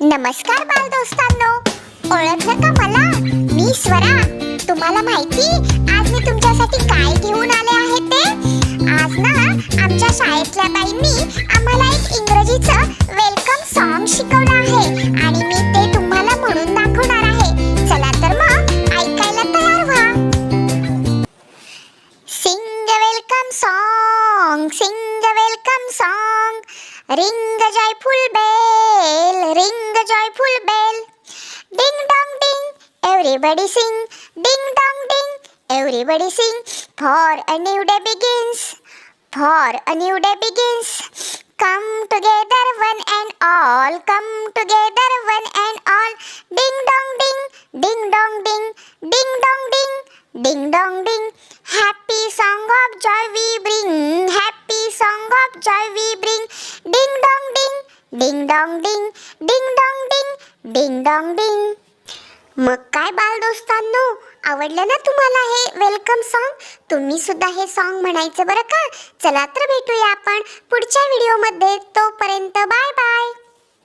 नमस्कार बालदोस्तांनो, ओळखलं का मला? मी स्वरा. तुम्हाला माहिती आज मी तुमच्यासाठी काय घेऊन आले आहे ते? आज ना आमच्या शाळेतल्या बाईंनी आम्हाला एक इंग्रजीचं वेलकम सॉन्ग शिकवलं आहे आणि मी ते तुम्हाला म्हणून दाखवणार आहे. चला तर मग ऐकायला तयार व्हा. Sing welcome song, sing welcome song. Ring a joyful bell, ring a joyful bell. Ding dong ding, everybody sing. Ding dong ding, everybody sing. For a new day begins, for a new day begins. Come together one and all, come together one and all. Ding dong ding, ding dong ding, ding dong ding, ding dong ding. Happy song of joy we bring, happy song of joy we bring. Ding dong ding, ding dong ding, ding dong ding, ding dong ding. मग काय बालदोस्तांनो, आवडलं ना तुम्हाला हे welcome song? तुम्ही सुद्धा हे song म्हणायचं बरं का. चला तर भेटूया आपण पुढच्या व्हिडिओमध्ये. तोपर्यंत बाय बाय.